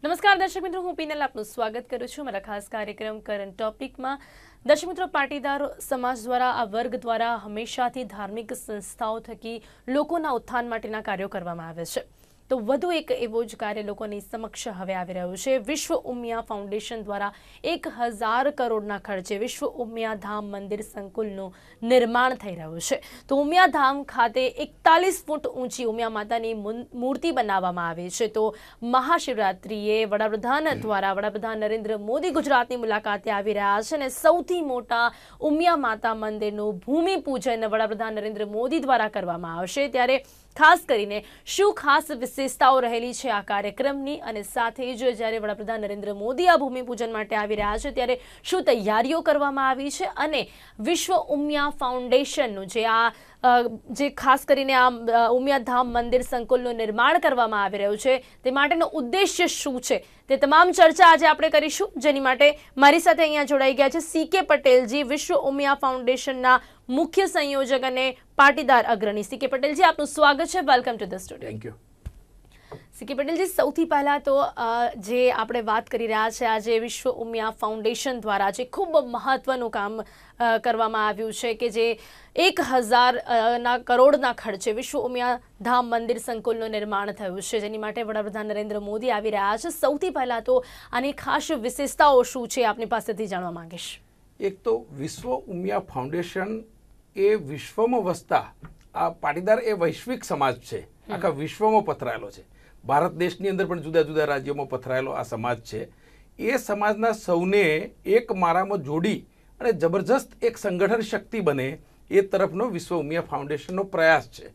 નમસ્કાર દર્શક મિત્રો, હું પીનલ આપનું સ્વાગત કરું છું મારા ખાસ કાર્યક્રમ કરંટ ટોપિકમાં। દર્શક મિત્રો, પાટીદાર સમાજ દ્વારા આ વર્ગ દ્વારા હંમેશાથી ધાર્મિક સંસ્થાઓ થકી લોકોના ઉત્થાન માટેના કાર્યો કરવામાં આવે છે। તો વધુ એક એવો જ કાર્ય લોકોની સમક્ષ હવે આવી રહ્યો છે। વિશ્વ ઉમિયા ફાઉન્ડેશન દ્વારા 1000 કરોડના ખર્ચે વિશ્વ ઉમિયા ધામ મંદિર સંકુલનું નિર્માણ થઈ રહ્યું છે। તો ઉમિયા ધામ ખાતે 41 ફૂટ ઊંચી ઉમિયા માતાની મૂર્તિ બનાવવામાં આવી છે। તો મહાશિવરાત્રિએ વડાપ્રધાન નરેન્દ્ર મોદી ગુજરાતની મુલાકાતે આવી રહ્યા છે અને સૌથી મોટા ઉમિયા માતા મંદિરનું ભૂમિપૂજન વડાપ્રધાન નરેન્દ્ર મોદી દ્વારા કરવામાં આવશે। ત્યારે ખાસ કરીને શું ખાસ વિશેષતાઓ રહેલી છે આ કાર્યક્રમની અને સાથે જ જ્યારે વડાપ્રધાન નરેન્દ્ર મોદી આ ભૂમિપૂજન માટે આવી રહ્યા છે ત્યારે શું તૈયારીઓ કરવામાં આવી છે અને વિશ્વ ઉમિયા ફાઉન્ડેશનનું જે ખાસ કરીને આ ઉમિયા ધામ મંદિર સંકુલનું નિર્માણ કરવામાં આવી રહ્યું છે તે માટેનો ઉદ્દેશ્ય શું છે તે તમામ ચર્ચા આજે આપણે કરીશું। જેની માટે મારી સાથે અહીંયા જોડાઈ ગયા છે સીકે પટેલજી, વિશ્વ ઉમિયા ફાઉન્ડેશનના મુખ્ય સંયોજક અને પાટીદાર અગ્રણી। સીકે પટેલજી, આપનું સ્વાગત છે। Welcome to the studio. Thank you. CK પટેલજી, સૌથી પહેલા તો જે આપણે વાત કરી રહ્યા છે આજે વિશ્વ ઉમિયા ફાઉન્ડેશન દ્વારા જે ખૂબ મહત્વનું કામ કરવામાં આવ્યું છે કે જે 1000 કરોડના ખર્ચે વિશ્વ ઉમિયા ધામ મંદિર સંકુલનું નિર્માણ થયું છે, જેની માટે વડાપ્રધાન નરેન્દ્ર મોદી આવી રહ્યા છે। સૌથી પહેલા તો આની ખાસ વિશેષતાઓ શું છે આપની પાસેથી જાણવા માંગીશ। એક તો વિશ્વ ઉમિયા ફાઉન્ડેશન એ વિશ્વમાં વસતા આ પાટીદાર એ વૈશ્વિક સમાજ છે, આખા વિશ્વમાં પથરાયેલો છે। ભારત દેશની અંદર પણ જુદા જુદા રાજ્યોમાં પથરાયેલો આ સમાજ છે। એ સમાજના સૌને એક મારામાં જોડી અને જબરજસ્ત એક સંગઠન શક્તિ બને એ તરફનો વિશ્વ ઉમિયા ફાઉન્ડેશનનો પ્રયાસ છે।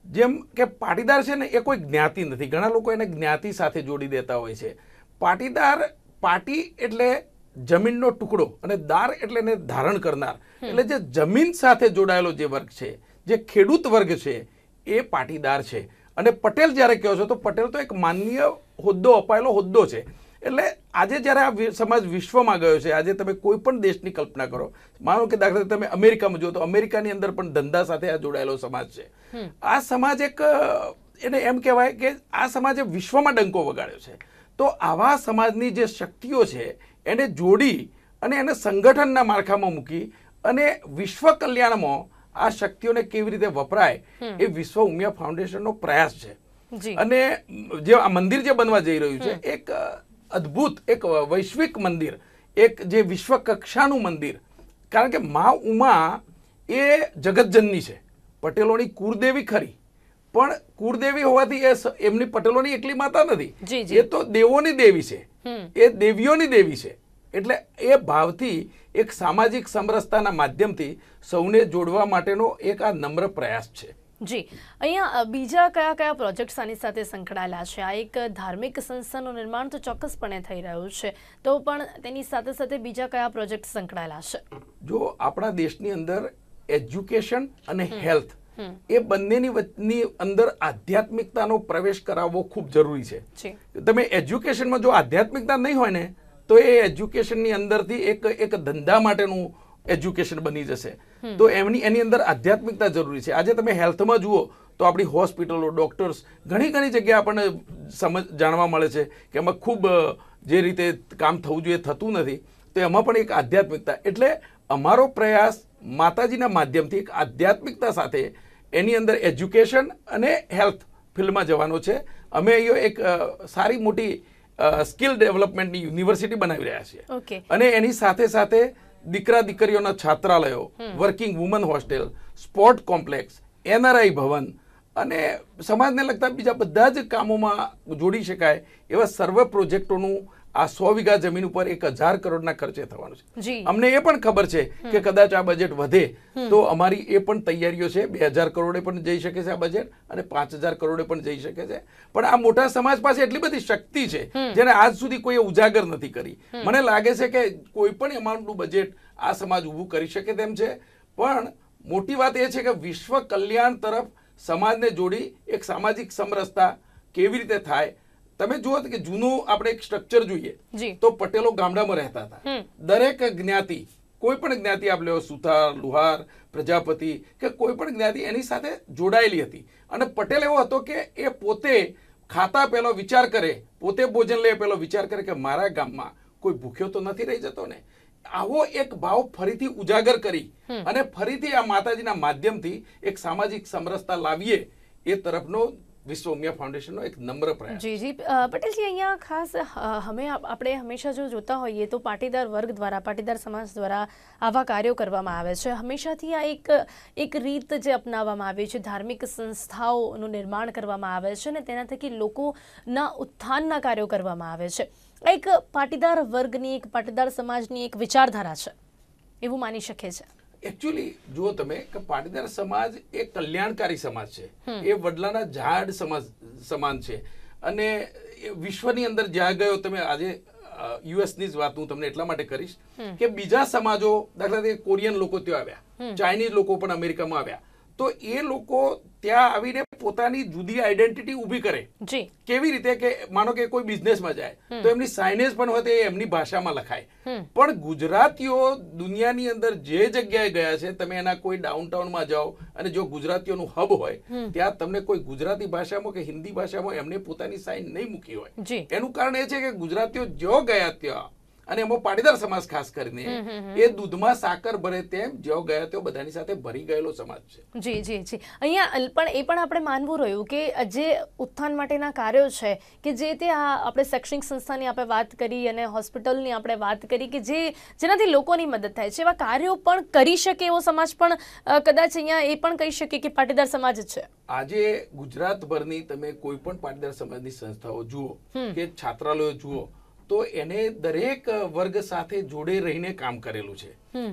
જેમ કે પાટીદાર છે ને એ કોઈ જ્ઞાતિ નથી, ઘણા લોકો એને જ્ઞાતિ સાથે જોડી દેતા હોય છે। પાટીદાર, પાટી એટલે જમીનનો ટુકડો અને દાર એટલે એને ધારણ કરનાર, એટલે જે જમીન સાથે જોડાયેલો જે વર્ગ છે, જે ખેડૂત વર્ગ છે એ પાટીદાર છે। અને પટેલ જ્યારે કહો છો તો પટેલ તો એક માનનીય હોદ્દો, અપાયેલો હોદ્દો છે। એટલે આજે જ્યારે આ સમાજ વિશ્વમાં ગયો છે, આજે તમે કોઈ પણ દેશની કલ્પના કરો, માનો કે દાખલા તમે અમેરિકામાં જુઓ તો અમેરિકાની અંદર પણ ધંધા સાથે આ જોડાયેલો સમાજ છે। આ સમાજ એક એને એમ કહેવાય કે આ સમાજે વિશ્વમાં ડંકો વગાડ્યો છે। તો આવા સમાજની જે શક્તિઓ છે એને જોડી અને એને સંગઠનના માળખામાં મૂકી અને વિશ્વ કલ્યાણમાં આ શક્તિઓને કેવી રીતે વપરાય એ વિશ્વ ઉમિયા ફાઉન્ડેશનનો પ્રયાસ છે। અને જે આ મંદિર જે બનવા જઈ રહ્યું છે એક અદ્ભુત, એક વૈશ્વિક મંદિર, એક જે વિશ્વ કક્ષાનું મંદિર, કારણ કે મા ઉમા એ જગતજનની છે, પટેલોની કુળદેવી ખરી, પણ કુળદેવી હોવાથી એમની પટેલોની એકલી માતા નથી, એ તો દેવોની દેવી છે, એ દેવીઓની દેવી છે। એટલે એ ભાવથી એક સામાજિક સમરસતાના માધ્યમથી સૌને જોડવા માટેનો એક આ નમ્ર પ્રયાસ છે। જી, અહીંયા બીજા કયા કયા પ્રોજેક્ટ્સ આની સાથે સંકળાયેલા છે? આ એક ધાર્મિક સંસ્થાનું નિર્માણ તો ચોક્કસપણે થઈ રહ્યું છે, તો પણ તેની સાથે સાથે બીજા કયા પ્રોજેક્ટ સંકળાયેલા છે? જો આપણા દેશની અંદર એજ્યુકેશન અને હેલ્થ એ બંનેની અંદર આધ્યાત્મિકતાનો પ્રવેશ કરાવવો ખૂબ જરૂરી છે। તમે એજ્યુકેશનમાં જો આધ્યાત્મિકતા નહીં હોય ને તો એ એજ્યુકેશનની અંદરથી એક ધંધા માટેનું એજ્યુકેશન બની જશે। તો એની અંદર આધ્યાત્મિકતા જરૂરી છે। આજે તમે હેલ્થમાં જુઓ તો આપણી હોસ્પિટલો, ડોક્ટર્સ ઘણી જગ્યાએ આપણને જાણવા મળે છે કે એમાં ખૂબ જે રીતે કામ થવું જોઈએ થતું નથી, તો એમાં પણ એક આધ્યાત્મિકતા, એટલે અમારો પ્રયાસ માતાજીના માધ્યમથી એક આધ્યાત્મિકતા સાથે એની અંદર એજ્યુકેશન અને હેલ્થ ફિલ્ડમાં જવાનો છે। અમે અહીંયા એક સારી મોટી સ્કિલ ડેવલપમેન્ટની યુનિવર્સિટી બનાવી રહ્યા છીએ અને એની સાથે સાથે દીકરા દીકરીઓના છાત્રાલયો, working women hostel, sport complex, NRI ભવન અને સમાજને લગતા બીજા બધા જ કામોમાં જોડી શકાય એવા સર્વ પ્રોજેક્ટોનું આ 100 વીઘા જમીન ઉપર 1000 કરોડના ખર્ચે થવાનું છે। અમને એ પણ ખબર છે કે કદાચ આ બજેટ વધે તો અમારી એ પણ તૈયારીઓ છે। 2000 કરોડે પણ જઈ શકે છે આ બજેટ અને 5000 કરોડે પણ જઈ શકે છે। પણ આ મોટા સમાજ પાસે એટલી બધી શક્તિ છે જેને આજ સુધી કોઈએ ઉજાગર નથી કરી। મને લાગે છે કે કોઈ પણ અમાઉન્ટનું બજેટ આ સમાજ ઊભું કરી શકે તેમ છે, પણ મોટી વાત એ છે કે વિશ્વ કલ્યાણ તરફ સમાજને જોડી એક સામાજિક સમરસતા કેવી રીતે થાય। તમે જુઓ કે જૂનું આપણે એક સ્ટ્રક્ચર જોઈએ તો પટેલો ગામડામાં રહેતા હતા, દરેક જ્ઞાતિ, કોઈ પણ જ્ઞાતિ આપ લો, સુથાર, લુહાર, પ્રજાપતિ કે કોઈ પણ જ્ઞાતિ એની સાથે જોડાયેલી હતી અને પટેલ એવો હતો કે એ પોતે ખાતા પહેલો વિચાર કરે, પોતે ભોજન લે પહેલો વિચાર કરે કે મારા ગામમાં કોઈ ભૂખ્યો તો નથી રહી જતો ને. આવો એક ભાવ ફરીથી ઉજાગર કરી અને ફરીથી આ માતાજીના માધ્યમથી એક સામાજિક સમરસતા લાવીએ એ તરફનો વિશ્વ ઉમિયા ફાઉન્ડેશનનો એક નમ્ર પ્રયાસ. જી જી પટેલજી, અહીંયા ખાસ આપણે હંમેશા જો જોતા હોઈએ તો પાટીદાર વર્ગ દ્વારા, પાટીદાર સમાજ દ્વારા આવા કાર્યો કરવામાં આવે છે. હંમેશાથી આ એક રીત જે અપનાવવામાં આવી છે, ધાર્મિક સંસ્થાઓનું નિર્માણ કરવામાં આવે છે અને તેના થકી લોકોના ઉત્થાનના કાર્યો કરવામાં આવે છે. એક પાટીદાર વર્ગની, એક પાટીદાર સમાજની એક વિચારધારા છે એવું માની શકે છે. એકચ્યુઅલી જુઓ તમે કે પાટીદાર સમાજ એ કલ્યાણકારી સમાજ છે, એ વડલાના ઝાડ સમાન છે અને વિશ્વની અંદર જ્યાં ગયો, તમે આજે યુએસની જ વાત હું તમને એટલા માટે કરીશ કે બીજા સમાજો, દાખલા તરીકે કોરિયન લોકો ત્યાં આવ્યા, ચાઇનીઝ લોકો પણ અમેરિકામાં આવ્યા, તો એ લોકો ત્યાં આવીને પોતાની જુદી આઈડેન્ટિટી ઊભી કરે. કેવી રીતે કે માનો કે કોઈ બિઝનેસમાં જાય તો એમની સાઇનેજ પણ હોય તો એમની ભાષામાં લખાય. પણ ગુજરાતીઓ દુનિયાની અંદર જે જગ્યાએ ગયા છે, તમે એના કોઈ ડાઉનટાઉનમાં જાઓ અને જો ગુજરાતીઓનું હબ હોય ત્યાં તમને કોઈ ગુજરાતી ભાષામાં કે હિન્દી ભાષામાં એમને પોતાની સાઇન નહીં મૂકી હોય. એનું કારણ એ છે કે ગુજરાતીઓ જો ગયા ત્યાં, અને એમાં પાટીદાર સમાજ ખાસ કરીને એ દૂધમાં સાકર ભરે તેમ જો ગયા તો બધાની સાથે ભરી ગયેલો સમાજ છે. જી જી જી અહીંયા પણ આપણે માનવું રહ્યું કે જે ઉત્થાન માટેના કાર્યો છે કે જે તે આપણે શૈક્ષણિક સંસ્થાની આપણે વાત કરી અને હોસ્પિટલની આપણે વાત કરી કે જેનાથી લોકોની મદદ થાય છે, એવા કાર્યો પણ કરી શકે એવો સમાજ પણ કદાચ અહીંયા એ પણ કહી શકે કે પાટીદાર સમાજ જ છે. આજે ગુજરાતભરની તમે કોઈ પણ પાટીદાર સમાજની સંસ્થાઓ જુઓ કે છાત્રાલયો જુઓ તો એને દરેક વર્ગ સાથે જોડે રહીને કામ કરેલું છે.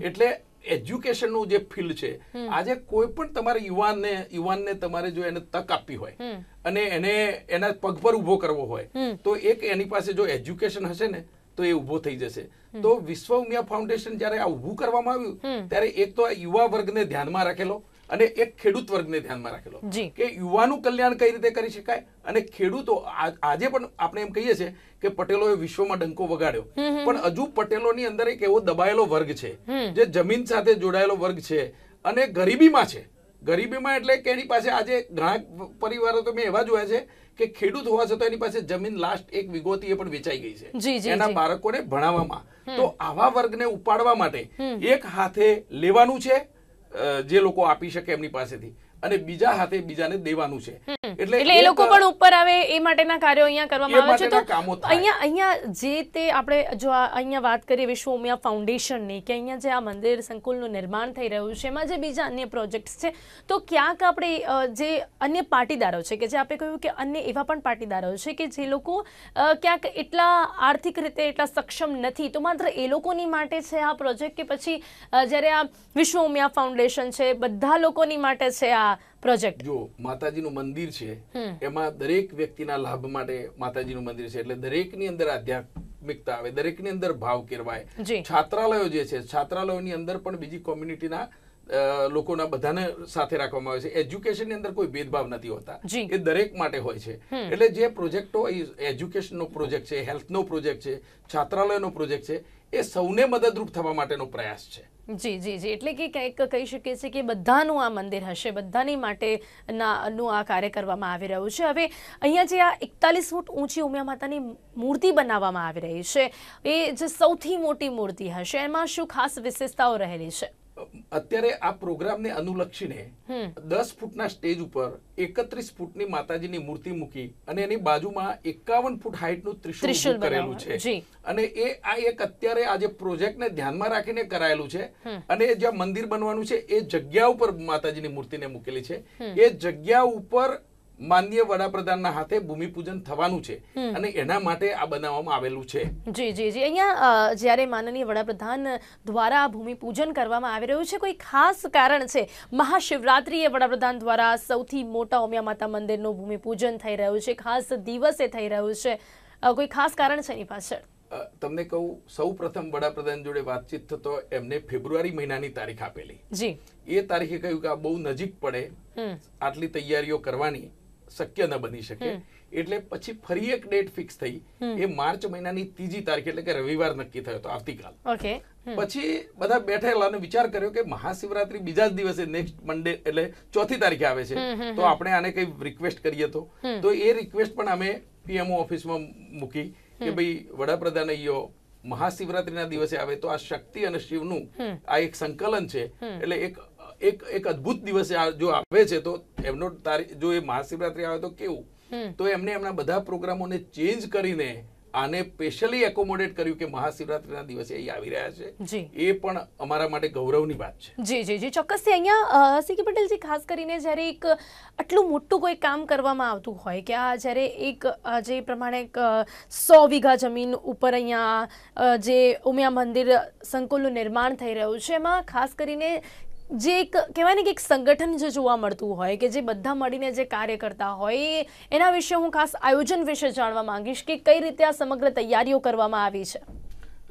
એટલે એજ્યુકેશનનું જે ફિલ્ડ છે, આજે કોઈ પણ તમારે યુવાનને તમારે જો એને તક આપવી હોય અને એને એના પગ પર ઉભો કરવો હોય તો એક એની પાસે જો એજ્યુકેશન હશે ને તો એ ઉભો થઈ જશે. તો વિશ્વ ઉમિયા ફાઉન્ડેશન જયારે આ ઉભું કરવામાં આવ્યું ત્યારે એક તો આ યુવા વર્ગને ધ્યાનમાં રાખેલો અને એક ખેડૂત વર્ગને ધ્યાનમાં રાખેલો કે યુવાનું કલ્યાણ કઈ રીતે કરી શકાય. અને ખેડૂતો આજે પણ આપણે એમ કહીએ છીએ કે પટેલોએ વિશ્વમાં ડંકો વગાડ્યો, પણ હજુ પટેલોની અંદર એક એવો દબાયેલો વર્ગ છે જે જમીન સાથે જોડાયેલો વર્ગ છે અને ગરીબીમાં છે. ગરીબીમાં એટલે કે એની પાસે આજે ઘણા પરિવારો તો મેં એવા જોયા છે કે ખેડૂત હોવા છતાં એની પાસે જમીન લાસ્ટ એક વીઘોથી એ પણ વેચાઈ ગઈ છે એના બાળકોને ભણાવવામાં. તો આવા વર્ગને ઉપાડવા માટે એક હાથે લેવાનું છે જે લોકો આપી શકે એમની પાસેથી, અને બીજા હાથે બીજાને દેવાનું છે. એટલે એ લોકો પણ ઉપર આવે એ માટેના કાર્યો અહીંયા કરવામાં આવે છે. તો અહીંયા જે તે આપણે જો અહીંયા વાત કરીએ વિશ્વ ઉમિયા ફાઉન્ડેશનની કે અહીંયા જે આ મંદિર સંકુલનું નિર્માણ થઈ રહ્યું છે, એમાં જે બીજા અન્ય પ્રોજેક્ટ્સ છે, તો ક્યાંક આપણે જે અન્ય પાટીદારો છે કે જે આપણે કહ્યું કે અન્ય એવા પણ પાટીદારો છે કે જે લોકો ક્યાંક એટલા આર્થિક રીતે એટલા સક્ષમ નથી, તો માત્ર એ લોકોની માટે છે આ પ્રોજેક્ટ કે પછી જ્યારે આ વિશ્વ ઉમિયા ફાઉન્ડેશન છે બધા લોકોની માટે છે આ પ્રોજેક્ટ? જો માતાજીનું મંદિર છે એમાં દરેક વ્યક્તિના લાભ માટે માતાજીનું મંદિર છે, એટલે દરેકની અંદર આધ્યાત્મિકતા આવે, દરેકની અંદર ભાવ કેળવાય. છાત્રાલયો જે છે, છાત્રાલયોની અંદર પણ બીજી કોમ્યુનિટીના લોકોના બધાને સાથે રાખવામાં આવે છે. એજ્યુકેશનની અંદર કોઈ ભેદભાવ નથી હોતા, એ દરેક માટે હોય છે. એટલે જે પ્રોજેક્ટો એજ્યુકેશનનો પ્રોજેક્ટ છે, હેલ્થનો પ્રોજેક્ટ છે, છાત્રાલયનો પ્રોજેક્ટ છે, એ સૌને મદદરૂપ થવા માટેનો પ્રયાસ છે. જી જી જી એટલે કે કંઈક કહી શકીએ છીએ કે બધાનું આ મંદિર હશે, બધાની માટેનું આ કાર્ય કરવામાં આવી રહ્યું છે. હવે અહીંયા જે આ 41 ફૂટ ઊંચી ઉમિયા માતાની મૂર્તિ બનાવવામાં આવી રહી છે, એ જે સૌથી મોટી મૂર્તિ હશે, એમાં શું ખાસ વિશેષતાઓ રહેલી છે? અત્યારે આ પ્રોગ્રામને અનુલક્ષીને 10 ફૂટના સ્ટેજ ઉપર 31 ફૂટની માતાજીની મૂર્તિ મૂકી અને એની બાજુમાં 51 ફૂટ હાઈટનું ત્રિશુલ કરેલું છે. અને આ એક અત્યારે આજે પ્રોજેક્ટને ધ્યાનમાં રાખીને કરાયેલું છે. અને જ્યાં મંદિર બનવાનું છે એ જગ્યા ઉપર માતાજીની મૂર્તિને મૂકેલી છે. એ જગ્યા ઉપર માનનીય વડાપ્રધાનના હાથે ભૂમિપૂજન થવાનું છે અને એના માટે આ બનાવવામાં આવેલું છે. જી જી જી અહીંયા જ્યારે માનનીય વડાપ્રધાન દ્વારા ભૂમિપૂજન કરવામાં આવી રહ્યું છે, કોઈ ખાસ કારણ છે? મહાશિવરાત્રિએ વડાપ્રધાન દ્વારા સૌથી મોટા ઉમિયા માતા મંદિરનું ભૂમિપૂજન થઈ રહ્યું છે, ખાસ દિવસે થઈ રહ્યું છે, કોઈ ખાસ કારણ છે એની પાછળ? તમને કહું, સૌ પ્રથમ વડાપ્રધાન જોડે વાતચીત થતો એમને ફેબ્રુઆરી મહિનાની તારીખ આપેલી. એ તારીખે કહ્યું કે આ બહુ નજીક પડે, આટલી તૈયારીઓ કરવાની, શક્ય ન બની શકે, એટલે પછી ફરી એક ડેટ ફિક્સ થઈ. એ માર્ચ મહિનાની 3જી તારીખ એટલે કે રવિવાર નક્કી થયો હતો, આવતીકાલ. પછી બધા બેઠેલા અને વિચાર કર્યો કે મહાશિવરાત્રી બીજા જ દિવસે નેક્સ્ટ મંડે એટલે 4થી તારીખે આવે છે, તો આપણે આને કઈ રિક્વેસ્ટ કરીએ. તો એ રિક્વેસ્ટ પણ અમે પીએમઓ ઓફિસમાં મૂકી કે ભાઈ વડાપ્રધાન અહીંયો મહાશિવરાત્રીના દિવસે આવે તો આ શક્તિ અને શિવનું આ એક સંકલન છે, એટલે એક અદ્ભુત દિવસે જો આવે છે તો એમનો જો એ મહાશિવરાત્રી આવે તો કેવું. તો એમને એમના બધા પ્રોગ્રામોને ચેન્જ કરીને આને સ્પેશિયલી એકોમોડેટ કર્યું કે મહાશિવરાત્રીના દિવસે અહીં આવી રહ્યા છે. એ પણ અમારા માટે ગૌરવની વાત છે. જી જી જી, ચોક્કસથી. અહીંયા સીકે પટેલજી, ખાસ કરીને જ્યારે એક આટલું મોટું કોઈ કામ કરવામાં આવતું હોય કે આ જ્યારે એક જે પ્રમાણે 100 વીઘા જમીન ઉપર અહીંયા જે ઉમિયા મંદિર સંકુલનું નિર્માણ થઈ રહ્યું છે, એમાં ખાસ કરીને જે એક કહેવાય ને કે એક સંગઠન જે જોવા મળતું હોય કે જે બધા મળીને જે કાર્ય કરતા હોય, એના વિશે હું ખાસ આયોજન વિશે જાણવા માંગીશ કે કઈ રીતે આ સમગ્ર તૈયારીઓ કરવામાં આવી છે.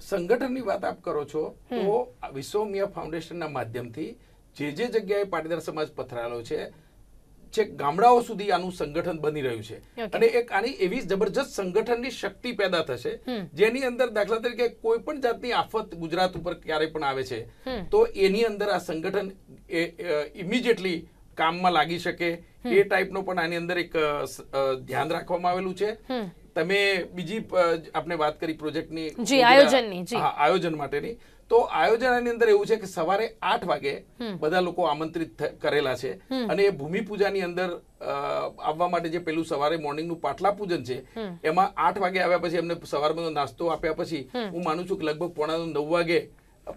સંગઠનની વાત આપ કરો છો તો વિશ્વ ઉમિયા ફાઉન્ડેશનના માધ્યમથી જે જગ્યાએ પાટીદાર સમાજ પથરાયેલો છે, છેક ગામડાઓ સુધી આનું સંગઠન બની રહ્યું છે. અને એક આની એવી જબરજસ્ત સંગઠનની શક્તિ પેદા થશે જેની અંદર દાખલા તરીકે કોઈ પણ જાતની આફત ગુજરાત ઉપર ક્યારે પણ આવે છે તો એની અંદર આ સંગઠન ઇમિડિયેટલી કામમાં લાગી શકે, એ ટાઈપનો પણ આની અંદર એક ધ્યાન રાખવામાં આવેલું છે. તમે બીજી આપણે વાત કરી પ્રોજેક્ટની આયોજન માટેની, તો આયોજનની અંદર એવું છે કે સવારે 8 વાગે બધા લોકો આમંત્રિત કરેલા છે અને એ ભૂમિપૂજાની અંદર આવવા માટે જે પેલું સવારે મોર્નિંગનું પાટલા પૂજન છે એમાં 8 વાગે આવ્યા પછી એમને સવારમાં નાસ્તો આપ્યા પછી હું માનું છું કે લગભગ 8:45 વાગે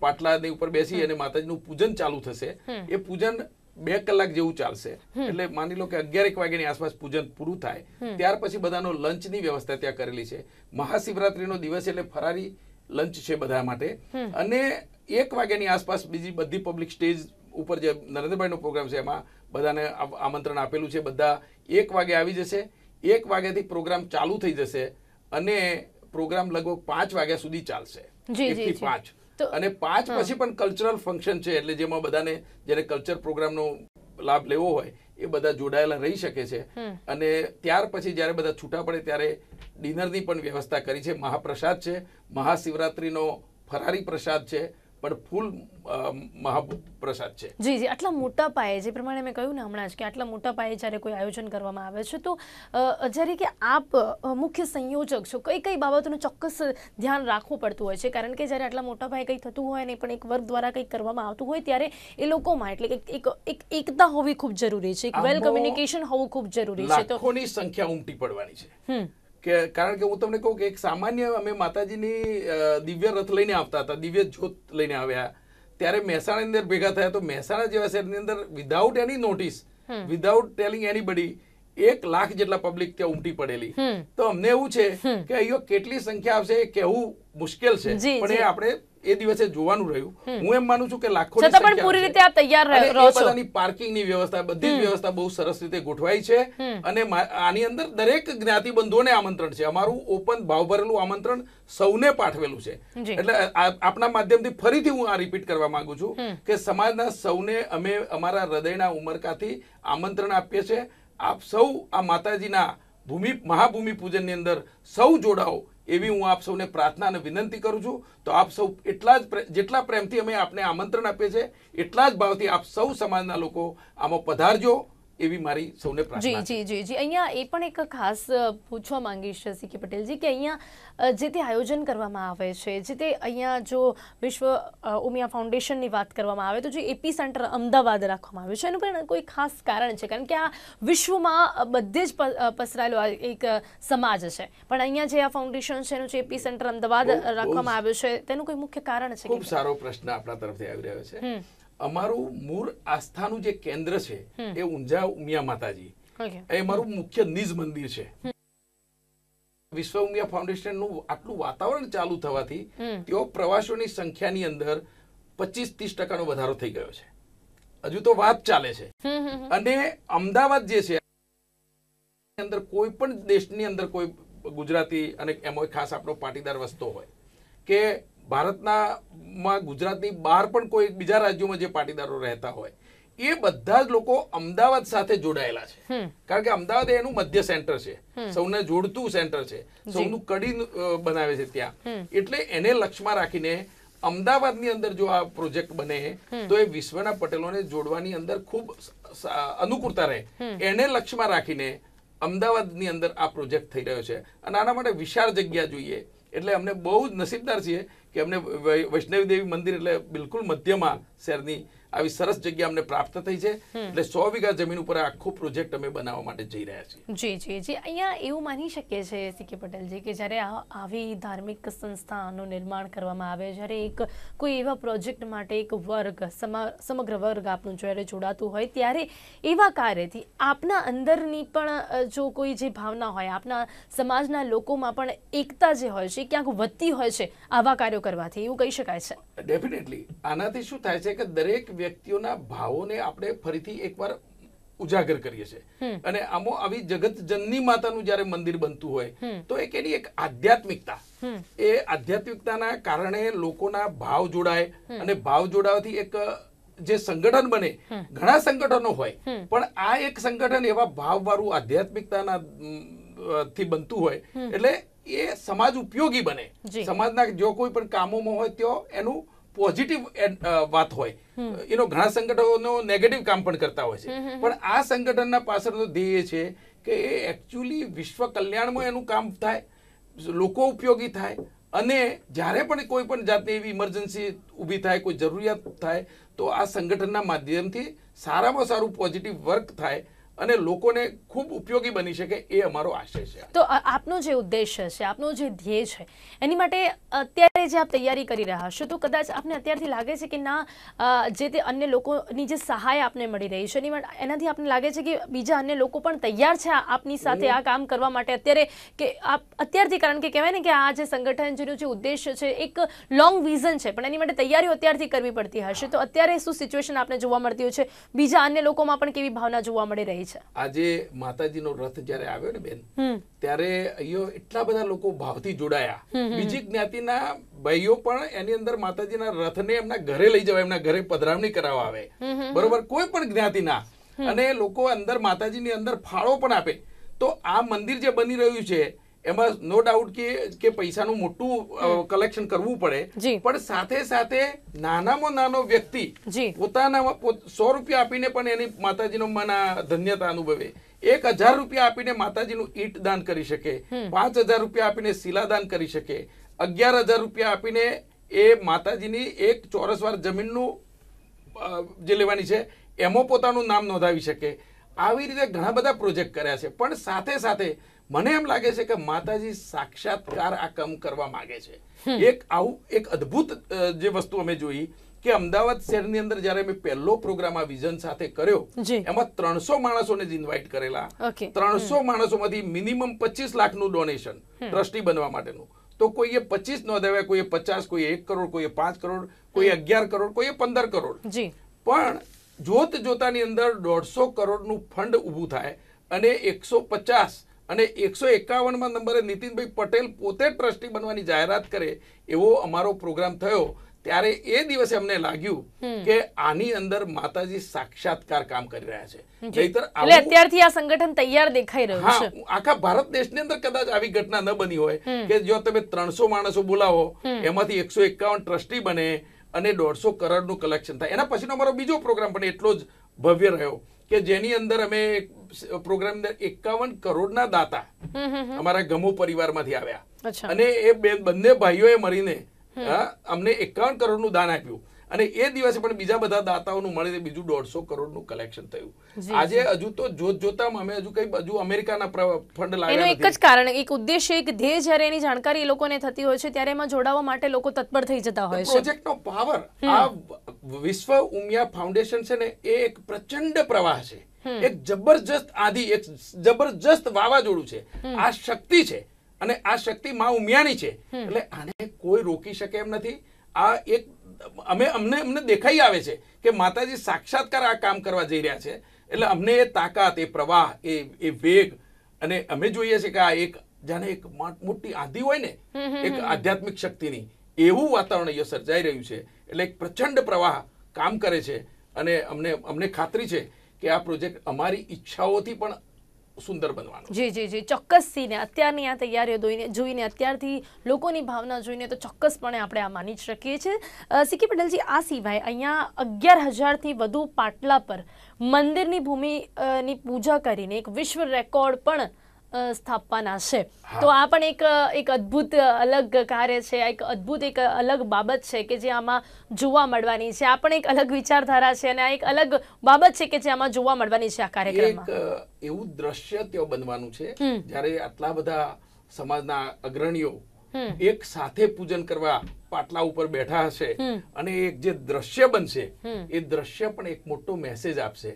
પાટલાની ઉપર બેસી અને માતાજીનું પૂજન ચાલુ થશે. એ પૂજન 2 કલાક જેવું ચાલશે, એટલે માની લો કે 11 વાગ્યાની આસપાસ પૂજન પૂરું થાય. ત્યાર પછી બધાનો લંચની વ્યવસ્થા ત્યાં કરેલી છે. મહાશિવરાત્રીનો દિવસ એટલે ફરારી લંચ છે બધા માટે. અને 1 વાગ્યાની આસપાસ બીજી બધી પબ્લિક સ્ટેજ ઉપર જે નરેન્દ્રભાઈનો પ્રોગ્રામ છે એમાં બધાને આમંત્રણ આપેલું છે. બધા 1 વાગે આવી જશે. 1 વાગ્યાથી પ્રોગ્રામ ચાલુ થઈ જશે અને પ્રોગ્રામ લગભગ 5 વાગ્યા સુધી ચાલશે, 1 થી 5. અને 5 પછી પણ કલ્ચરલ ફંક્શન છે, એટલે જેમાં બધાને જેને કલ્ચર પ્રોગ્રામનો લાભ લેવો હોય એ બધા જોડાયેલા રહી શકે છે. અને ત્યાર પછી જ્યારે બધા છૂટા પડે ત્યારે ડિનરની પણ વ્યવસ્થા કરી છે. મહાપ્રસાદ છે, મહાશિવરાત્રીનો ફરારી પ્રસાદ છે, પણ ફૂલ મહાપ્રસાદ છે. જી જી, આટલા મોટા પાયે જે પ્રમાણે મેં કહ્યું ને હમણાં જ કે આટલા મોટા પાયે જ્યારે કોઈ આયોજન કરવામાં આવે છે તો જ્યારે કે આપ મુખ્ય સંયોજક છો, કઈ કઈ બાબતોનું ચોક્કસ ધ્યાન રાખવું પડતું હોય છે? કારણ કે જ્યારે આટલા મોટા પાયે કંઈ થતું હોય ને પણ એક વર્ગ દ્વારા કંઈક કરવામાં આવતું હોય ત્યારે એ લોકોમાં એટલે કે એક એકતા હોવી ખૂબ જરૂરી છે, એક વેલ કમ્યુનિકેશન હોવું ખૂબ જરૂરી છે. તો લાખોની સંખ્યા ઉમટી પડવાની છે. કારણ કે હું તમને કહું કે એક સામાન્ય અમે માતાજીની દિવ્ય રથ લઈને આવતા હતા, દિવ્ય જ્યોત લઈને આવ્યા, ત્યારે મહેસાણાની અંદર ભેગા થયા. તો મહેસાણા જેવા શહેરની અંદર વિધાઉટ એની notice, without telling anybody 1 lakh જેટલા પબ્લિક ત્યાં ઉમટી પડેલી. તો અમને એવું છે કે અહીંયા કેટલી સંખ્યા આવશે એ કહેવું મુશ્કેલ છે, પણ એ આપણે એ દિવસે જોવાનું રહ્યું. હું એમ માનું છું કે લાખોની સંખ્યા પૂરી રીતે આપ તૈયાર રહો છો. બધાની પાર્કિંગની વ્યવસ્થા, બધી જ વ્યવસ્થા બહુ સરસ રીતે ગોઠવાઈ છે. અને આની અંદર દરેક જ્ઞાતિ બંધુઓને આમંત્રણ છે. અમારું ઓપન ભાવભરેલું આમંત્રણ સૌને પાઠવેલું છે. એટલે આપના માધ્યમથી ફરીથી હું આ રિપીટ કરવા માંગુ છું કે સમાજના સૌને અમે અમારા હૃદયના ઉમરકાથી આમંત્રણ આપીએ છીએ. આપ સૌ આ માતાજીના મહાભૂમિ પૂજનની અંદર સૌ જોડાઓ એવી હું આપ સૌને પ્રાર્થના અને વિનંતી કરું છું. તો આપ સૌ જેટલા પ્રેમથી અમે આપને આમંત્રણ આપીએ છીએ એટલા જ ભાવથી આપ સૌ સમાજના લોકો આમાં પધારજો એવી મારી સૌને પ્રાર્થના. જી જી જી, અહીંયા એ પણ એક ખાસ પૂછવા માંગીશ સીકે પટેલજી કે અહીંયા જે તે આયોજન કરવામાં આવે છે, જે તે અહીંયા જો વિશ્વ ઉમિયા ફાઉન્ડેશનની વાત કરવામાં આવે તો જે એપી સેન્ટર અમદાવાદ રાખવામાં આવ્યું છે એનું પણ કોઈ ખાસ કારણ છે? કારણ કે આ વિશ્વમાં બધે જ પસરાયેલો એક સમાજ છે, પણ અહીંયા જે આ ફાઉન્ડેશન છે એનું જે એપી સેન્ટર અમદાવાદ રાખવામાં આવ્યું છે તેનું કોઈ મુખ્ય કારણ છે? ખૂબ સારો પ્રશ્ન આપણા તરફથી આવી રહ્યો છે. અમારું મૂળ આસ્થાનું જે કેન્દ્ર છે એ ઊંઝા ઉમિયા માતાજી, એ મારું મુખ્ય નિજ મંદિર છે. વિશ્વ ઉમિયા ફાઉન્ડેશનનું આટલું વાતાવરણ ચાલુ થવાથી તેઓ પ્રવાસીઓની સંખ્યાની અંદર 25-30% વધારો થઈ ગયો છે. હજુ તો વાત ચાલે છે. અને અમદાવાદ જે છે અંદર કોઈ પણ દેશની અંદર કોઈ ગુજરાતી અને એમાં ખાસ આપણો પાટીદાર વસતો હોય કે ભારતમાં ગુજરાતની બહાર પણ કોઈ બીજા રાજ્યોમાં જે પાટીદારો રહેતા હોય એ બધા જ લોકો અમદાવાદ સાથે જોડાયેલા છે, કારણ કે અમદાવાદ એનું મધ્ય સેન્ટર છે, સૌને જોડતું સેન્ટર છે, સૌનું કડી બનાવે છે ત્યાં. એટલે એને લક્ષ્યમાં રાખીને અમદાવાદની અંદર જો આ પ્રોજેક્ટ બને તો એ વિશ્વના પટેલોને જોડવાની અંદર ખૂબ અનુકૂળતા રહે, એને લક્ષ્યમાં રાખીને અમદાવાદની અંદર આ પ્રોજેક્ટ થઈ રહ્યો છે. અને આના માટે વિશાળ જગ્યા જોઈએ. એટલે અમને બહુ જ નસીબદાર છીએ કે અમને વૈષ્ણવી દેવી મંદિર એટલે બિલકુલ મધ્યમાં શહેરની આવી સરસ જગ્યા અમને પ્રાપ્ત થઈ છે. એટલે 100 વીઘા જમીન ઉપર આખો પ્રોજેક્ટ અમે બનાવવા માટે જઈ રહ્યા છીએ. જી જી જી. અહીંયા એવું માની શકીએ છીએ સીકે પટેલજી કે જ્યારે આવી ધાર્મિક સંસ્થાનું નિર્માણ કરવામાં આવે, જ્યારે એક કોઈ એવા પ્રોજેક્ટ માટે એક વર્ગ, સમગ્ર વર્ગ આપનું જ્યારે જોડાતું હોય, ત્યારે એવા કાર્યથી આપના અંદરની પણ જો કોઈ જે ભાવના હોય, આપના સમાજના લોકોમાં પણ એકતા જે હોય છે ક્યાંક વધતી હોય છે આવા કાર્યો કરવાથી, એવું કહી શકાય છે. ડેફિનેટલી આનાથી શું થાય છે કે દરેક વ્યક્તિઓના ભાવોને આપણે ફરીથી એકવાર ઉજાગર કરીએ છીએ. અને આમાં આવી જગત જનની માતાનું જ્યારે મંદિર બનતું હોય તો એની એક આધ્યાત્મિકતા, એ આધ્યાત્મિકતાના કારણે લોકોના ભાવ જોડાય, અને ભાવ જોડાવાથી એક જે સંગઠન બને, ઘણા સંગઠનો હોય પણ આ એક સંગઠન એવા ભાવ વાળું આધ્યાત્મિકતાના થી બનતું હોય એટલે એ સમાજ ઉપયોગી બને. સમાજના જો કોઈ પણ કામોમાં હોય તો એનું પોઝિટિવ વાત હોય. એનો ઘણા સંગઠનો નેગેટિવ કામ પણ કરતા હોય છે, પણ આ સંગઠનના પાછળનો ધ્યેય છે કે એ એકચ્યુઅલી વિશ્વ કલ્યાણમાં એનું કામ થાય, લોકો ઉપયોગી થાય, અને જ્યારે પણ કોઈ પણ જાતની એવી ઇમરજન્સી ઊભી થાય, કોઈ જરૂરિયાત થાય તો આ સંગઠનના માધ્યમથી સારામાં સારું પોઝિટિવ વર્ક થાય અને લોકોને ખૂબ ઉપયોગી બની શકે, એ અમારો આશય છે. તો આપનો જે ઉદ્દેશ્ય છે, આપનો જે ધ્યેય છે, એની માટે અત્યારે જે આપ તૈયારી કરી રહ્યા છો તો કદાચ આપને અત્યારથી લાગે છે કે ના જે તે અન્ય લોકોની જે સહાય આપને મળી રહી છે એનાથી આપને લાગે છે કે બીજા અન્ય લોકો પણ તૈયાર છે આપની સાથે આ કામ કરવા માટે અત્યારે, કે આપ અત્યારથી, કારણ કે કહેવાય ને કે આ જે સંગઠન જેનું જે ઉદ્દેશ્ય છે એક લોંગ વિઝન છે, પણ એની માટે તૈયારીઓ અત્યારથી કરવી પડતી હશે, તો અત્યારે શું સિચ્યુએશન આપને જોવા મળતી હોય છે, બીજા અન્ય લોકોમાં પણ કેવી ભાવના જોવા મળી રહી છે? આજે માતાજીનો રથ જયારે આવ્યો ને બેન, ત્યારે અહીંયા એટલા બધા લોકો ભાવથી જોડાયા. બીજી જ્ઞાતિના ભાઈઓ પણ એની અંદર માતાજીના રથને એમના ઘરે લઈ જવા, એમના ઘરે પધરામણી કરાવવા આવે, બરોબર, કોઈ પણ જ્ઞાતિના, અને લોકો અંદર માતાજીની અંદર ફાળો પણ આપે. તો આ મંદિર જે બની રહ્યું છે એમાં નો ડાઉટ કે પૈસાનું મોટું કલેક્શન કરવું પડે, પણ સાથે સાથે નાનામાં નાનો વ્યક્તિ પોતાના 100 રૂપિયા આપીને પણ એની માતાજીનો ધન્યતા અનુભવે, 1000 રૂપિયા આપીને માતાજીનું ઈંટ દાન કરી શકે, 5000 રૂપિયા આપીને શિલાદાન કરી શકે, 11000 રૂપિયા આપીને એ માતાજીની 1 ચોરસવાર જમીનનું જે લેવાની છે એમાં પોતાનું નામ નોંધાવી શકે. આવી રીતે ઘણા બધા પ્રોજેક્ટ કર્યા છે, પણ સાથે સાથે મને એમ લાગે છે કે માતાજી સાક્ષાત્કાર આ કામ કરવા માંગે છે. એક અદ્ભુત જે વસ્તુ અમે જોઈ કે અમદાવાદ શહેરની અંદર જયારે અમે પહેલો પ્રોગ્રામ આ વિઝન સાથે કર્યો, એમાં 300 માણસોને જ ઇન્વાઇટ કરેલા. 300 માણસોમાંથી મિનિમમ 25 લાખનું ડોનેશન ટ્રસ્ટી બનવા માટેનું. તો કોઈએ 25 નોંધાવ્યા, કોઈએ 50, કોઈએ 1 કરોડ, કોઈએ 5 કરોડ, કોઈએ 11 કરોડ, કોઈએ 15 કરોડ. પણ જોત જોતાની અંદર 150 કરોડનું ફંડ ઊભું થાય અને 150 અને 151 નંબરે નીતિનભાઈ પટેલ પોતે ટ્રસ્ટી બનવાની જાહેરાત કરે એવો અમારો પ્રોગ્રામ થયો. ત્યારે એ દિવસે અમને લાગ્યું કે આની અંદર માતાજી સાક્ષાત્કાર કામ કરી રહ્યા છે. એટલે અત્યારથી આ સંગઠન તૈયાર દેખાઈ રહ્યું છે. આખા ભારત દેશની અંદર કદાચ આવી ઘટના ન બની હોય કે જો તમે 300 માણસો બોલાવો, એમાંથી 151 ટ્રસ્ટી બને અને 150 કરોડનું કલેક્શન થાય. એના પછીનો અમારો બીજો પ્રોગ્રામ પણ એટલો જ ભવ્ય રહ્યો કે જેની અંદર અમે પ્રોગ્રામ અંદર 51 કરોડના દાતા અમારા ગમો પરિવારમાંથી આવ્યા, અને એ બંને ભાઈઓએ મળીને અમને 51 કરોડનું દાન આપ્યું. અને એ દિવસે પણ બીજા બધા દાતાઓનું મળીને બીજું 150 કરોડનું કલેક્શન થયું. આજે હજુ તો જોતમાં અમે હજુ અમેરિકાના ફંડ લાવ્યા નથી. એક જ કારણ, એક ઉદ્દેશ્ય, એક ધ્યેય, જ્યારે એની જાણકારી લોકોને થતી હોય છે ત્યારે એમાં જોડાવા માટે લોકો તત્પર થઈ જતા હોય છે. પ્રોજેક્ટનો પાવર, આ વિશ્વ ઉમિયા ફાઉન્ડેશન છે ને, એ એક પ્રચંડ પ્રવાહ છે, એક જબરજસ્ત આંધી, એક જબરજસ્ત વાવાઝોડું છે. આ શક્તિ છે અને આ શક્તિ માં ઉમિયાની છે, એટલે આને કોઈ રોકી શકે એમ નથી. આ એક અમને દેખાઈ આવે છે કે માતાજી સાક્ષાત્કાર આ કામ કરવા જઈ રહ્યા છે, એટલે અમને એ તાકાત, એ પ્રવાહ, એ વેગ, અને અમે જોઈએ છે કે આ એક જાણે એક મોટી આંધી હોય ને એક આધ્યાત્મિક શક્તિની, એવું વાતાવરણ અહીંયા સર્જાઈ રહ્યું છે. એટલે એક પ્રચંડ પ્રવાહ કામ કરે છે અને અમને ખાતરી છે કે આ પ્રોજેક્ટ અમારી ઈચ્છાઓથી પણ સુંદર બનવાનો. જી ચોક્કસથી ને અત્યારની આ તૈયારીઓ જોઈને અત્યારથી લોકોની ભાવના જોઈને તો ચોક્કસપણે આપણે આ માની જ શકીએ છીએ. સીકે પટેલજી, આ સિવાય અહીંયા 11,000થી વધુ પાટલા પર મંદિરની ભૂમિની પૂજા કરીને એક વિશ્વ રેકોર્ડ પણ સ્થાપવાના છે. તો આ પણ એક અદ્ભુત અલગ કાર્ય છે, એક અદ્ભુત એક અલગ બાબત છે કે જે આમાં જોવા મળવાની છે. આ પણ એક અલગ વિચારધારા છે અને આ એક અલગ બાબત છે કે જે આમાં જોવા મળવાની છે આ કાર્યક્રમમાં. એક એવું દ્રશ્ય ત્યાં બનવાનું છે જ્યારે આટલા બધા સમાજના અગ્રણીઓ એક સાથે પૂજન કરવા પાટલા ઉપર બેઠા હશે અને એક જે દ્રશ્ય બનશે એ દ્રશ્ય પણ એક મોટો મેસેજ આપશે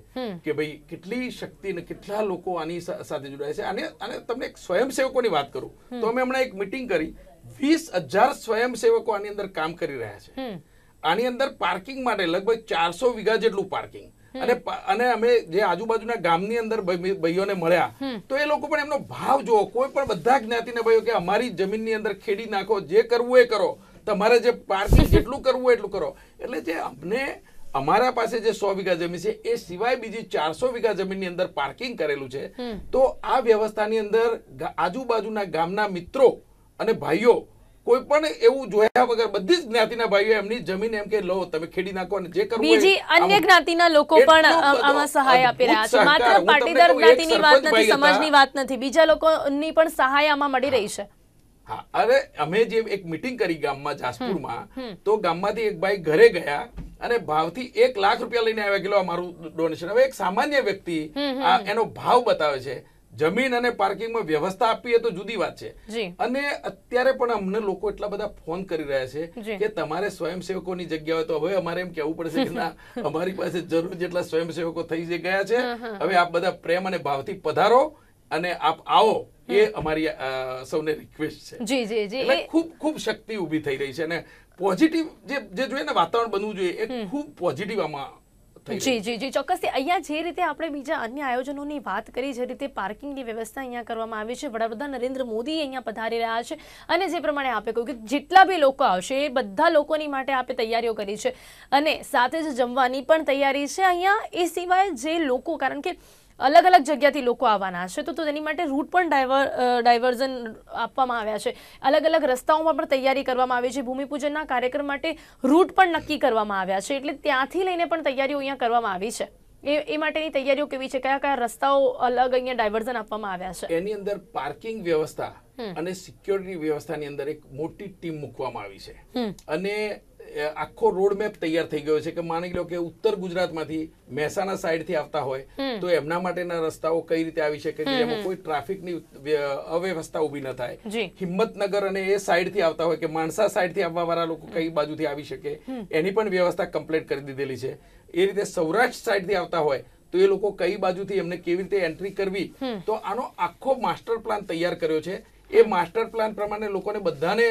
કે ભાઈ કેટલી શક્તિ ને કેટલા લોકો આની સાથે જોડાય છે. અને તમને એક સ્વયંસેવકોની વાત કરું તો અમે હમણાં એક મીટિંગ કરી, 20,000 સ્વયંસેવકો આની અંદર કામ કરી રહ્યા છે. આની અંદર પાર્કિંગ માટે લગભગ 400 વીઘા જેટલું પાર્કિંગ, અને અમે જે આજુબાજુના ગામની અંદર ભાઈઓને મળ્યા તો એ લોકો પણ એમનો ભાવ જોવો, કોઈ પણ બધા જ્ઞાતિના ભાઈઓ કે અમારી જમીનની અંદર ખેડી નાખો, જે કરવું એ કરો, તમારે જે પાર્કિંગ જેટલું કરવું એટલું કરો. એટલે જે અમને અમારા પાસે જે 100 વીઘા જમીન છે એ સિવાય બીજી 400 વીઘા જમીનની અંદર પાર્કિંગ કરેલું છે. તો આ વ્યવસ્થાની અંદર આજુબાજુના ગામના મિત્રો અને ભાઈઓ કોઈ પણ એવું જોયા વગર બધી જ જ્ઞાતિના ભાઈઓ એમની જમીન એમ કે લો તમે ખેડી નાખો અને જે કરવું બીજી અન્ય જ્ઞાતિના લોકો પણ આમાં સહાય આપી રહ્યા છે. માત્ર પાટીદાર જ્ઞાતિની વાત નથી, સમાજની વાત નથી, બીજા લોકોની પણ સહાય આમાં મળી રહી છે. હા, અરે અમે જે એક મીટિંગ કરી ગામમાં જાસપુરમાં, તો ગામમાંથી એક ભાઈ ઘરે ગયા અને ભાવથી 1 લાખ રૂપિયા લઈને આવ્યા કે લો અમારું ડોનેશન. હવે એક સામાન્ય વ્યક્તિ એનો ભાવ બતાવે છે. જમીન અને પાર્કિંગમાં વ્યવસ્થા આપવી એ તો જુદી વાત છે. અને અત્યારે પણ અમને લોકો એટલા બધા ફોન કરી રહ્યા છે કે તમારે સ્વયંસેવકોની જગ્યા હોય તો હવે અમારે એમ કહેવું પડશે કે ના, અમારી પાસે જરૂર જેટલા સ્વયંસેવકો થઈ ગયા છે, હવે આપ બધા પ્રેમ અને ભાવથી પધારો અને આપ આવો, એ અમારી સૌને રિક્વેસ્ટ છે. એટલે ખૂબ શક્તિ ઊભી થઈ રહી છે અને પોઝિટિવ જે જોઈએ ને વાતાવરણ બનવું જોઈએ એ ખૂબ પોઝિટિવ આમાં. જી ચોક્કસથી. અહીંયા જે રીતે આપણે બીજા અન્ય આયોજનોની વાત કરી, જે રીતે પાર્કિંગની વ્યવસ્થા અહીંયા કરવામાં આવી છે, વડાપ્રધાન નરેન્દ્ર મોદી અહીંયા પધારી રહ્યા છે અને જે પ્રમાણે આપે કહ્યું કે જેટલા બી લોકો આવશે એ બધા લોકોની માટે આપે તૈયારીઓ કરી છે અને સાથે જ જમવાની પણ તૈયારી છે અહીંયા. એ સિવાય જે લોકો, કારણ કે અલગ અલગ જગ્યાથી લોકો આવવાના છે તો તેની માટે રૂટ પણ ડાયવર્ઝન આપવામાં આવ્યા છે. અલગ અલગ રસ્તાઓમાં પણ તૈયારી કરવામાં આવી છે. ભૂમિપૂજનના કાર્યક્રમ માટે રૂટ પણ નક્કી કરવામાં આવ્યા છે. એટલે ત્યાંથી લઈને પણ તૈયારીઓ અહીંયા કરવામાં આવી છે. એ માટેની તૈયારીઓ કેવી છે? કયા કયા રસ્તાઓ અલગ અહીંયા ડાયવર્ઝન આપવામાં આવ્યા છે? એની અંદર પાર્કિંગ વ્યવસ્થા અને સિક્યોરિટી વ્યવસ્થાની અંદર એક મોટી ટીમ મૂકવામાં આવી છે અને આખો રોડ મેપ તૈયાર થઈ ગયો છે કે માની લો કે ઉત્તર ગુજરાતમાંથી મહેસાણા સાઈડથી આવતા હોય તો એમના માટેના રસ્તાઓ કઈ રીતે આવી શકે કે જેમાં કોઈ ટ્રાફિકની અવ્યવસ્થા ઊભી ન થાય. હિંમતનગર અને એ સાઈડથી આવતા હોય કે માણસા સાઈડથી આવવા વાળા લોકો કઈ બાજુથી આવી શકે એની પણ વ્યવસ્થા કમ્પ્લીટ કરી દીધેલી છે. એ રીતે સૌરાષ્ટ્ર સાઈડથી આવતા હોય તો એ લોકો કઈ બાજુથી એમને કેવી રીતે એન્ટ્રી કરવી, તો આનો આખો માસ્ટર પ્લાન તૈયાર કર્યો છે. એ માસ્ટર પ્લાન પ્રમાણે લોકોને બધાને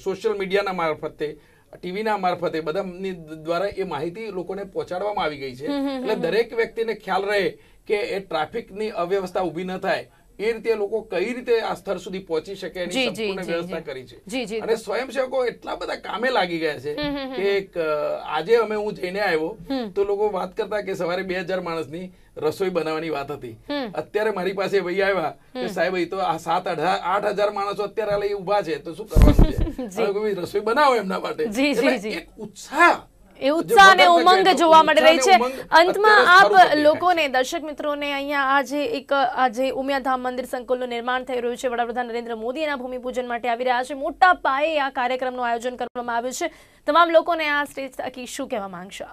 સોશિયલ મીડિયાના મારફતે, ટીવીના મારફતે બધાની દ્વારા એ માહિતી લોકોને પહોંચાડવામાં આવી ગઈ છે. એટલે દરેક વ્યક્તિને ખ્યાલ રહે કે એ ટ્રાફિકની અવ્યવસ્થા ઊભી ન થાય એ રીતે લોકો કઈ રીતે આ સ્થળ સુધી પહોંચી શકે એની સંપૂર્ણ વ્યવસ્થા કરી છે. અને સ્વયંસેવકો એટલા બધા કામે લાગી ગયા છે કે આજે હું જઈને આવ્યો તો લોકો વાત કરતા કે સવારે 2,000 માણસની રસોઈ બનાવવાની વાત હતી. અત્યારે મારી પાસે ભાઈ આવ્યા કે સાહેબ એ તો આ 7-8,000 માણસો અત્યારે લઈ ઉભા છે તો શું કરવાનું છે, રસોઈ બનાવો એમના માટે. એક ઉત્સાહ અને ઉમંગ જોવા મળી રહી છે. અંતમાં આપ લોકોને, દર્શક મિત્રોને અહીંયા આજે ઉમિયાધામ મંદિર સંકુલનું નિર્માણ થઈ રહ્યું છે. વડાપ્રધાન નરેન્દ્ર મોદી એના ભૂમિપૂજન માટે આવી રહ્યા છે. મોટા પાયે આ કાર્યક્રમનું આયોજન કરવામાં આવ્યું છે. તમામ લોકોને આ સ્ટેજ થકી શું કહેવા માંગશો?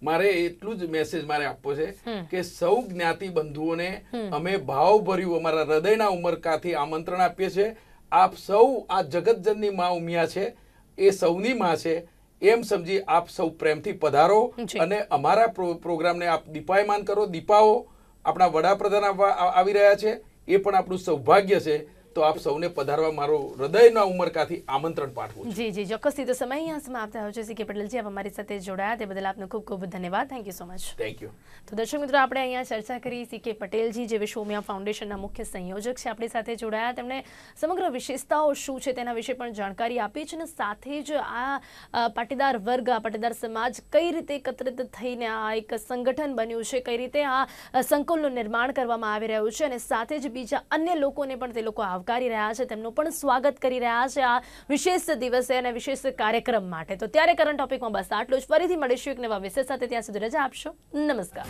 મારે એટલું જ મેસેજ મારે આપવો છે કે સૌ જ્ઞાતિ બંધુઓને અમે ભાવભર્યું અમારા હૃદયના ઉમરકાથી આમંત્રણ આપીએ છીએ. આપ સૌ આ જગતજનની માં ઉમિયા છે, એ સૌની માં છે એમ સમજી આપ સૌ પ્રેમથી પધારો અને અમારા પ્રોગ્રામને આપ દીપાયમાન કરો, દીપાઓ. આપણા વડાપ્રધાન આવી રહ્યા છે, એ પણ આપણું સૌભાગ્ય છે. તો આપ સૌને પધારવા મારો હૃદયના ઉમરકાથી આમંત્રણ પાઠવું છું. જી ચોક્કસથી. તો સમય અહીંયા સમાપ્ત થયો છે. CK પટેલજી, આપ અમારી સાથે જોડાયા તે બદલ આપનો ખૂબ ખૂબ ધન્યવાદ. Thank you so much. Thank you. તો દર્શક મિત્રો, આપણે અહીંયા ચર્ચા કરી CK પટેલજી, જે વિશ્વ ઉમિયા ફાઉન્ડેશનના મુખ્ય સંયોજક છે, આપણી સાથે જોડાયા. તેમણે સમગ્ર વિશેષતાઓ શું છે તેના વિશે પણ જાણકારી આપી છે, અને સાથે જ આ પાટીદાર વર્ગ, આ પાટીદાર સમાજ કઈ રીતે એકત્રિત થઈને આ એક સંગઠન બન્યું છે, કઈ રીતે આ સંકુલનું નિર્માણ કરવામાં આવી રહ્યું છે, અને સાથે જ બીજા અન્ય લોકોને પણ તે લોકો આવકારી રહ્યા છે, તેમનું પણ સ્વાગત કરી રહ્યા છે આ વિશેષ દિવસે અને વિશેષ કાર્યક્રમ માટે. તો ત્યારે કરંટ ટોપિકમાં બસ આટલું જ. ફરીથી મળીશું એક નવા વિષય સાથે. ત્યાં સુધી રજા આપશો. નમસ્કાર.